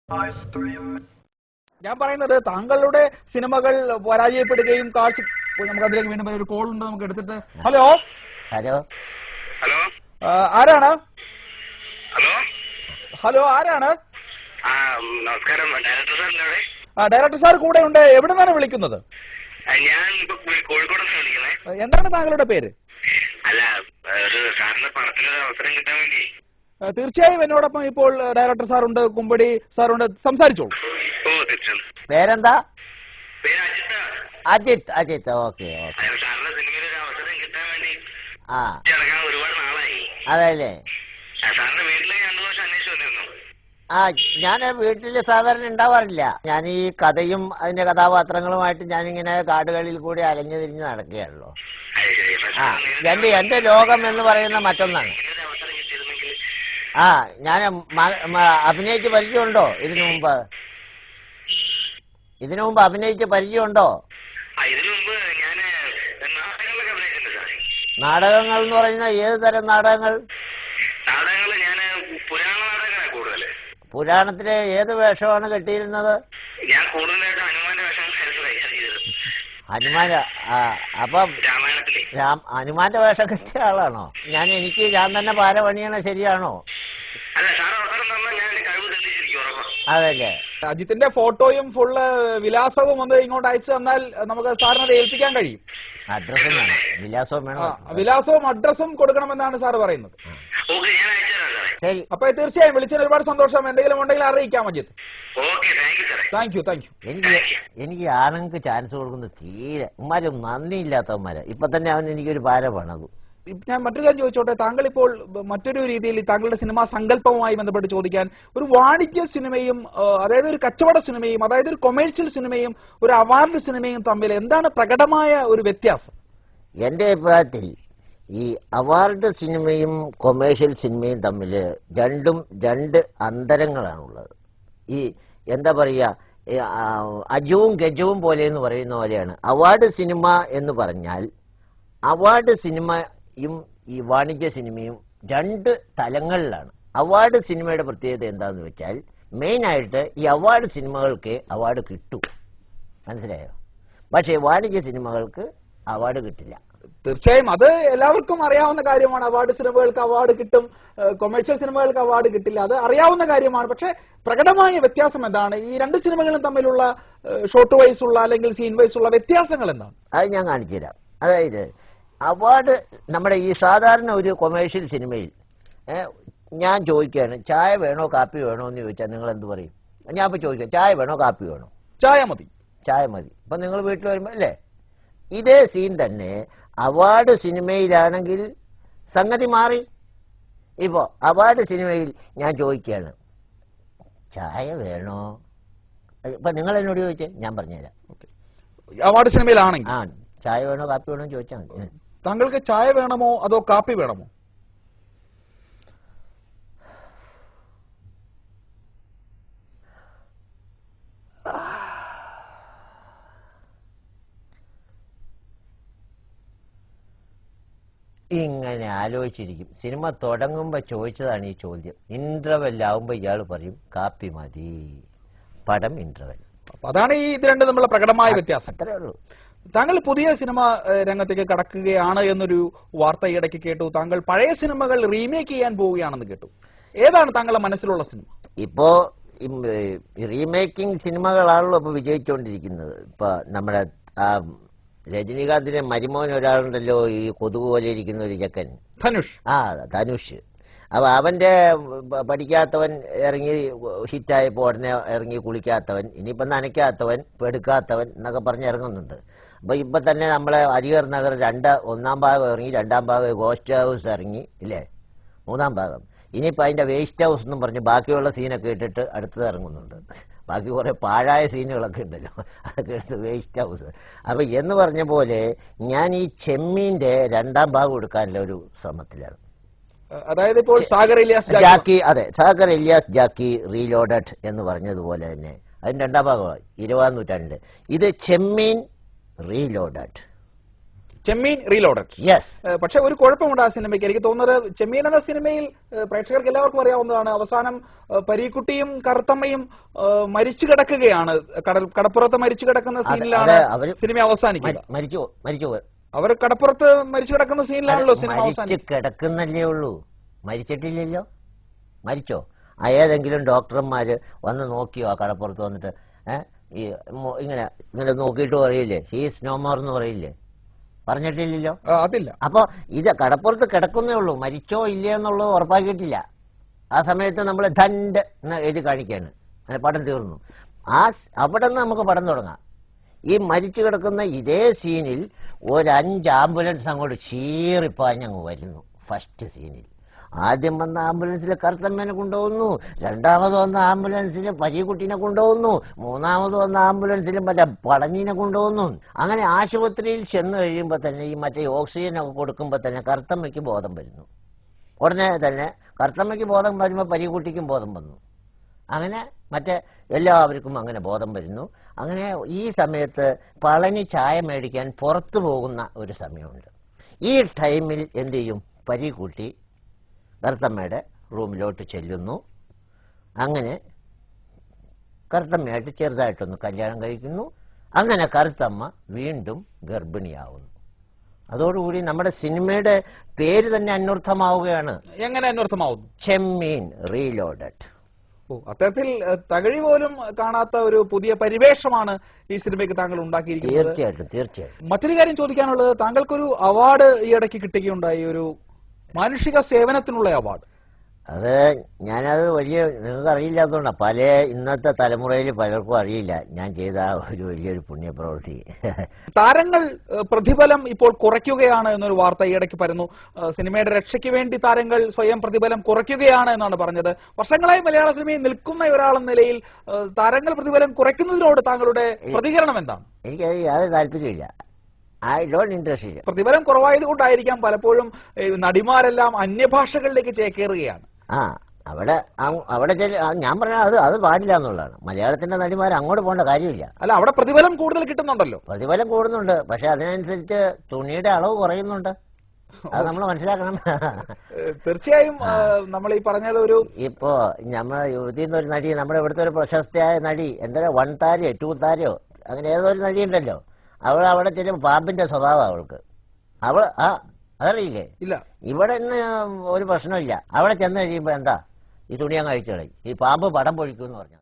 ഞാൻ പറയുന്നത് താങ്കളുടെ സിനിമകൾ പരാജയപ്പെടുകയും കാഴ്ച നമുക്ക് അതിലേക്ക് വീണ്ടും ഒരു കോൾ ഉണ്ട്, നമുക്ക് എടുത്തിട്ട്. ഹലോ ഹലോ ഹലോ ആരാണ്? ഹലോ ഹലോ ആരാണ്? നമസ്കാരം, ഡയറക്ടർ സാറിന്റെ ഡയറക്ടർ സാർ കൂടെ ഉണ്ട്. എവിടെ നിന്നാണ് വിളിക്കുന്നത്? ഞാൻ ഇപ്പൊ കോഴിക്കോട് വിളിക്കുന്നത്. എന്താണ് താങ്കളുടെ പേര്? അല്ല, ഒരു സാറിന്റെ പടത്തിനൊരു അവസരം കിട്ടാൻ വേണ്ടി. തീർച്ചയായും എന്നോടൊപ്പം ഇപ്പോൾ ഡയറക്ടർ സാറുണ്ട്, കുമ്പടി സാറുണ്ട്, സംസാരിച്ചോളൂ. ഓ തീർച്ചയായും. പേരെന്താ? പേര് അജിത്ത്. അജിത്ത്. Ajith, okay okay. സാറിന്റെ സിനിമയിൽ ഒരു അവസരം കിട്ടാൻ വേണ്ടി ആ ഇറങ്ങാൻ ഒരുപാട് നാളായി. അതല്ലേ? സാറിന്റെ വീട്ടിലേക്ക് 2 വർഷം അന്വേഷിച്ചു വന്നിരുന്നു. ആ, ഞാൻ വീട്ടിൽ സാധാരണ ഉണ്ടാവാറില്ല. ഞാൻ ഈ കഥയും അതിന്റെ കഥാപാത്രങ്ങളുമായിട്ട് ഞാനിങ്ങനെ കാടുകളിൽ കൂടി അലഞ്ഞു തിരിഞ്ഞ് നടക്കുകയാണല്ലോ. ആ, എന്റെ ലോകം എന്ന് പറയുന്ന മറ്റൊന്നാണ്. ആ, ഞാൻ അഭിനയിച്ച് പരിചയമുണ്ടോ? ഇതിനു മുമ്പ് അഭിനയിച്ച് പരിചയമുണ്ടോ? ഇതിനു മുമ്പ് ഞാൻ നാടകങ്ങളൊക്കെ അഭിനയിച്ചിട്ടുണ്ട് സാർ. നാടകങ്ങൾ എന്ന് പറയുന്ന ഏത് തരം നാടകങ്ങൾ? നാടകങ്ങള് ഞാൻ പുരാണ നാടകങ്ങളാണ് കൂടുതല്. പുരാണത്തിലെ ഏത് വേഷമാണ് കെട്ടിയിരുന്നത്? ഞാൻ കൂടുതലായിട്ട് ഹനുമാന്റെ വേഷം ചെയ്തത്. ഹനുമാൻ. അപ്പം രാമായണത്തിലെ ഹനുമാന്റെ വേഷം കെട്ടിയ ആളാണോ? ഞാൻ തന്നെ പാര പണിയണ ശരിയാണോ? അല്ല, സാർ അവസരം തന്നാൽ ഞാൻ കഴിവ് തെളിയിച്ചിരിക്കും, ഉറപ്പാണ്. അതല്ലേ? അജിത്തിന്റെ ഫോട്ടോയും ഫുള്ള് വിലാസവും ഒന്ന് ഇങ്ങോട്ട് അയച്ചു തന്നാൽ നമുക്ക് സാറിനത് ഏൽപ്പിക്കാൻ കഴിയും. അഡ്രസ്സും വേണം, വിലാസവും വേണം. വിലാസവും അഡ്രസ്സും കൊടുക്കണമെന്നാണ് സാർ പറയുന്നത്. ഓക്കെ, ഞാൻ അയച്ചുതരാം സാറേ. ശരി. അപ്പൊ തീർച്ചയായും വിളിച്ചതിന് ഒരുപാട് സന്തോഷം. എന്തെങ്കിലും ഉണ്ടെങ്കിൽ അറിയിക്കാം അജിത്ത്. ഓക്കെ, താങ്ക് യു സാറേ. Thank you. എനിക്ക് ആണുങ്ങൾക്ക് ചാൻസ് കൊടുക്കുന്നത് തീരെ ഉമ്മാരും നന്ദിയില്ലാത്തവന്മാരെ. ഇപ്പൊ തന്നെ അവൻ എനിക്കൊരു ഭാര പണതു. ഞാൻ മറ്റൊരു കാര്യം ചോദിച്ചോട്ടെ, താങ്കൾ ഇപ്പോൾ മറ്റൊരു രീതിയിൽ താങ്കളുടെ സിനിമാ സങ്കല്പവുമായി ബന്ധപ്പെട്ട് ചോദിക്കാൻ, ഒരു വാണിജ്യ സിനിമയും അതായത് ഒരു കച്ചവട സിനിമയും അതായത് ഒരു കൊമേഴ്ഷ്യൽ സിനിമയും ഒരു അവാർഡ് സിനിമയും തമ്മിൽ എന്താണ് പ്രകടമായ ഒരു വ്യത്യാസം? എന്റെ അഭിപ്രായത്തിൽ ഈ അവാർഡ് സിനിമയും കൊമേഴ്ഷ്യൽ സിനിമയും തമ്മിൽ രണ്ട് അന്തരങ്ങളാണുള്ളത്. ഈ എന്താ പറയുക, അജവും ഗജവും പോലെ എന്ന് പറയുന്ന പോലെയാണ്. അവാർഡ് സിനിമ എന്ന് പറഞ്ഞാൽ അവാർഡ് സിനിമയും ഈ വാണിജ്യ സിനിമയും 2 തലങ്ങളിലാണ്. അവാർഡ് സിനിമയുടെ പ്രത്യേകത എന്താന്ന് വെച്ചാൽ മെയിനായിട്ട് ഈ അവാർഡ് സിനിമകൾക്ക് അവാർഡ് കിട്ടും, മനസ്സിലായോ? പക്ഷേ വാണിജ്യ സിനിമകൾക്ക് അവാർഡ് കിട്ടില്ല. തീർച്ചയായും അത് എല്ലാവർക്കും അറിയാവുന്ന കാര്യമാണ്. അവാർഡ് സിനിമകൾക്ക് അവാർഡ് കിട്ടും, കൊമേഴ്ഷ്യൽ സിനിമകൾക്ക് അവാർഡ് കിട്ടില്ല, അത് അറിയാവുന്ന കാര്യമാണ്. പക്ഷെ പ്രകടമായ വ്യത്യാസം എന്താണ്? ഈ 2 സിനിമകളും തമ്മിലുള്ള ഷോർട്ട് വൈസ് ഉള്ള അല്ലെങ്കിൽ സീൻ വൈസ് ഉള്ള വ്യത്യാസങ്ങൾ എന്താണ്? അത് ഞാൻ കാണിച്ചു തരാം. അതായത് അവാർഡ് നമ്മുടെ ഈ സാധാരണ ഒരു കൊമേഴ്ഷ്യൽ സിനിമയിൽ ഞാൻ ചോദിക്കുകയാണ്, ചായ വേണോ കാപ്പി വേണോ എന്ന് ചോദിച്ചാൽ നിങ്ങൾ എന്ത് പറയും? ഞാൻ ഇപ്പോൾ ചോദിക്കാം, ചായ വേണോ കാപ്പി വേണോ? ചായ മതി. ഇപ്പം നിങ്ങൾ വീട്ടിൽ വരുമ്പോൾ അല്ലേ? ഇതേ സീൻ തന്നെ അവാർഡ് സിനിമയിലാണെങ്കിൽ സംഗതി മാറി. ഇപ്പോൾ അവാർഡ് സിനിമയിൽ ഞാൻ ചോദിക്കുകയാണ്, ചായ വേണോ? ഇപ്പം നിങ്ങൾ എന്നോട് ചോദിച്ചേ, ഞാൻ പറഞ്ഞുതരാം. അവാർഡ് സിനിമയിലാണെങ്കിൽ ചായ വേണോ കാപ്പി വേണോ ചോദിച്ചാൽ മതി. താങ്കൾക്ക് ചായ വേണമോ അതോ കാപ്പി വേണമോ? ഇങ്ങനെ ആലോചിച്ചിരിക്കും. സിനിമ തുടങ്ങുമ്പോൾ ചോദിച്ചതാണ് ഈ ചോദ്യം. ഇന്റർവെൽ ആവുമ്പോൾ ഇയാൾ പറയും കാപ്പി മതി. പടം ഇന്റർവെൽ. അതാണ് ഈ ഇത് രണ്ടും തമ്മിലുള്ള പ്രകടമായ വ്യത്യാസം. അത്രേ ഉള്ളൂ. താങ്കൾ പുതിയ സിനിമ രംഗത്തേക്ക് കടക്കുകയാണ് എന്നൊരു വാർത്ത ഇടയ്ക്ക് കേട്ടു. താങ്കൾ പഴയ സിനിമകൾ റീമേക്ക് ചെയ്യാൻ പോവുകയാണെന്ന് കേട്ടു. ഏതാണ് താങ്കളുടെ മനസ്സിലുള്ള സിനിമ? ഇപ്പോ റീമേക്കിംഗ് സിനിമകളാണല്ലോ ഇപ്പൊ വിജയിച്ചുകൊണ്ടിരിക്കുന്നത്. ഇപ്പൊ നമ്മുടെ രജനീകാന്തിന്റെ മരുമോൻ ഒരാളുണ്ടല്ലോ, ഈ കൊതുക് പോലെ ഇരിക്കുന്ന ഒരു ചെക്കൻ, ധനുഷ്. അപ്പൊ അവന്റെ പഠിക്കാത്തവൻ ഇറങ്ങി ഹിറ്റായപ്പോ ഉടനെ ഇറങ്ങി കുളിക്കാത്തവൻ, ഇനിയിപ്പം നനയ്ക്കാത്തവൻ, പെടുക്കാത്തവൻ എന്നൊക്കെ പറഞ്ഞ് ഇറങ്ങുന്നുണ്ട്. അപ്പൊ ഇപ്പൊ തന്നെ നമ്മളെ അരിയർ നഗർ 1-ാം ഭാഗം ഇറങ്ങി, 2-ാം ഭാഗം ഗോസ്റ്റ് ഹൗസ് ഇറങ്ങി ഇല്ലേ, 3-ാം ഭാഗം. ഇനിയിപ്പോൾ അതിന്റെ വേസ്റ്റ് ഹൗസ് എന്നും പറഞ്ഞ് ബാക്കിയുള്ള സീനൊക്കെ ഇട്ടിട്ട് അടുത്തത് ഇറങ്ങുന്നുണ്ട്. ബാക്കി കുറെ പാഴായ സീനുകളൊക്കെ ഉണ്ടല്ലോ, അതൊക്കെ എടുത്ത് വേസ്റ്റ് ഹൗസ്. അപ്പൊ എന്ന് പറഞ്ഞ പോലെ ഞാൻ ഈ ചെമ്മീന്റെ 2-ാം ഭാഗം എടുക്കാനുള്ള ഒരു ശ്രമത്തിലാണ്. അതായത് ഇപ്പോൾ സാഗർ ഇലിയാസ് ജാക്കി റീലോഡഡ് എന്ന് പറഞ്ഞതുപോലെ തന്നെ അതിന് 2-ാം ഭാഗമായി 20-ാം നൂറ്റാണ്ട്. ഇത് ചെമ്മീൻ റീലോഡഡ്. ചെമ്മീൻ റീലോഡഡ്. യെസ്. പക്ഷെ ഒരു കുഴപ്പമുണ്ട് ആ സിനിമയ്ക്ക്. എനിക്ക് തോന്നുന്നത് ചെമ്മീൻ എന്ന സിനിമയിൽ പ്രേക്ഷകർക്ക് എല്ലാവർക്കും അറിയാവുന്നതാണ്, അവസാനം പരീക്കുട്ടിയും കറുത്തമ്മയും മരിച്ചു കിടക്കുകയാണ്. കടപ്പുറത്ത് മരിച്ചു കിടക്കുന്ന സീനിലാണ് സിനിമ അവസാനിക്കുക. അവർ കടപ്പുറത്ത് മരിച്ചു കിടക്കുന്ന സീനിലാണല്ലോ സിനിമ അവസാനിക്കുക. കിടക്കുന്നല്ലേ ഉള്ളൂ, മരിച്ചിട്ടില്ലല്ലോ. മരിച്ചോ? ഏതെങ്കിലും ഡോക്ടർമാര് വന്ന് നോക്കിയോ ആ കടപ്പുറത്ത് വന്നിട്ട്? ഇങ്ങനെ ഇങ്ങനെ നോക്കിയിട്ട് പറയില്ലേ ഹീസ് നോ മോർ എന്ന് പറയില്ലേ? പറഞ്ഞിട്ടില്ലല്ലോ. അതില്ല. അപ്പൊ ഇത് കടപ്പുറത്ത് കിടക്കുന്നേ ഉള്ളൂ, മരിച്ചോ ഇല്ലയോ എന്നുള്ളത് ഉറപ്പാക്കിയിട്ടില്ല. ആ സമയത്ത് നമ്മൾ ധണ്ട് എന്ന് എഴുതി കാണിക്കാണ്, അങ്ങനെ പടം തീർന്നു. അവിടെ നിന്ന് നമുക്ക് പടം തുടങ്ങാം. ഈ മരിച്ചു കിടക്കുന്ന ഇതേ സീനിൽ ഒരു 5 ആംബുലൻസ് അങ്ങോട്ട് ചീറിപ്പാഞ്ഞങ്ങ് വരുന്നു. ഫസ്റ്റ് സീനിൽ ആദ്യം വന്ന ആംബുലൻസിൽ കറുത്തമ്മേനെ കൊണ്ടുപോകുന്നു, രണ്ടാമത് വന്ന ആംബുലൻസിൽ പരീക്കുട്ടീനെ കൊണ്ടുപോകുന്നു, മൂന്നാമത് വന്ന ആംബുലൻസിൽ മറ്റേ പളഞ്ഞിനെ കൊണ്ടുപോകുന്നു. അങ്ങനെ ആശുപത്രിയിൽ ചെന്ന് കഴിയുമ്പോൾ തന്നെ ഈ മറ്റേ ഓക്സിജൻ ഒക്കെ കൊടുക്കുമ്പോൾ തന്നെ കറുത്തമ്മയ്ക്ക് ബോധം വരുന്നു. ഉടനെ തന്നെ കറുത്തമ്മയ്ക്ക് ബോധം വരുമ്പോൾ പരീക്കുട്ടിക്കും ബോധം വന്നു. അങ്ങനെ മറ്റേ എല്ലാവർക്കും അങ്ങനെ ബോധം വരുന്നു. അങ്ങനെ ഈ സമയത്ത് പളനി ചായ മേടിക്കാൻ പുറത്തു പോകുന്ന ഒരു സമയമുണ്ട്. ഈ ടൈമിൽ എന്ത് ചെയ്യും? പരീക്കുട്ടി കറുത്തമ്മയുടെ റൂമിലോട്ട് ചെല്ലുന്നു. അങ്ങനെ കറുത്തമ്മയായിട്ട് ചെറുതായിട്ടൊന്ന് കല്യാണം കഴിക്കുന്നു. അങ്ങനെ കറുത്തമ്മ വീണ്ടും ഗർഭിണിയാവുന്നു. അതോടുകൂടി നമ്മുടെ സിനിമയുടെ പേര് തന്നെ അന്വർത്ഥമാവുകയാണ്. എങ്ങനെ അന്വർത്ഥമാവുന്നു? ചെമ്മീൻ റീലോഡഡ്. അത്തരത്തിൽ തകഴി പോലും കാണാത്ത ഒരു പുതിയ പരിവേഷമാണ് ഈ സിനിമയ്ക്ക് താങ്കൾ ഉണ്ടാക്കിയിരിക്കുന്നത്. തീർച്ചയായിട്ടും. മറ്റൊരു കാര്യം ചോദിക്കാനുള്ളത്, താങ്കൾക്കൊരു അവാർഡ് ഈ ഇടയ്ക്ക് കിട്ടുകയുണ്ടായി, ഒരു മാനുഷിക സേവനത്തിനുള്ള അവാർഡ്. അത് ഞാനത് നിങ്ങൾക്ക് അറിയില്ലാത്തതുകൊണ്ടാണ്. ഇന്നത്തെ തലമുറയിൽ പലർക്കും അറിയില്ല ഞാൻ ചെയ്ത ഒരു വലിയൊരു പുണ്യപ്രവൃത്തി. താരങ്ങൾ പ്രതിഫലം ഇപ്പോൾ കുറയ്ക്കുകയാണ് എന്നൊരു വാർത്ത ഈയിടയ്ക്ക് പരന്നു. സിനിമയുടെ രക്ഷയ്ക്ക് വേണ്ടി താരങ്ങൾ സ്വയം പ്രതിഫലം കുറയ്ക്കുകയാണ് എന്നാണ് പറഞ്ഞത്. വർഷങ്ങളായി മലയാള സിനിമയിൽ നിൽക്കുന്ന ഒരാളെന്ന നിലയിൽ താരങ്ങൾ പ്രതിഫലം കുറയ്ക്കുന്നതിനോട് താങ്കളുടെ പ്രതികരണം എന്താണ്? എനിക്ക് യാതൊരു താല്പര്യമില്ല. പ്രതിഫലം കുറവായത് കൊണ്ടായിരിക്കാം പലപ്പോഴും നടിമാരെല്ലാം അന്യഭാഷകളിലേക്ക് ചേക്കേറുകയാണ്. അവിടെ ഞാൻ പറഞ്ഞ അത് പാടില്ല എന്നുള്ളതാണ്. മലയാളത്തിന്റെ നടിമാർ അങ്ങോട്ട് പോകേണ്ട കാര്യമില്ല. അല്ല, അവിടെ പ്രതിഫലം കൂടുതൽ കിട്ടുന്നുണ്ടല്ലോ. പ്രതിഫലം കൂടുന്നുണ്ട്, പക്ഷെ അതിനനുസരിച്ച് തുണിയുടെ അളവ് കുറയുന്നുണ്ട്. അത് നമ്മൾ മനസ്സിലാക്കണം. തീർച്ചയായും നമ്മൾ ഈ പറഞ്ഞാൽ ഇപ്പോ നമ്മുടെ യുവതിന്ന് ഒരു നടി, നമ്മുടെ ഇവിടുത്തെ ഒരു പ്രശസ്തയായ നടി, എന്താ 1 താരയോ 2 താരയോ അങ്ങനെ ഏതോ ഒരു നടി ഉണ്ടല്ലോ, അവിടെ ചെല്ലുമ്പോൾ പാമ്പിന്റെ സ്വഭാവം അവൾക്ക്. അതറിയില്ലേ? ഇല്ല. ഇവിടെ ഇന്ന് ഒരു പ്രശ്നമില്ല. അവിടെ ചെന്ന് കഴിയുമ്പോ എന്താ ഈ തുണി അങ്ങ് അഴിച്ചു കളയും. ഈ പാമ്പ് പടം പൊഴിക്കും എന്ന് പറഞ്ഞു.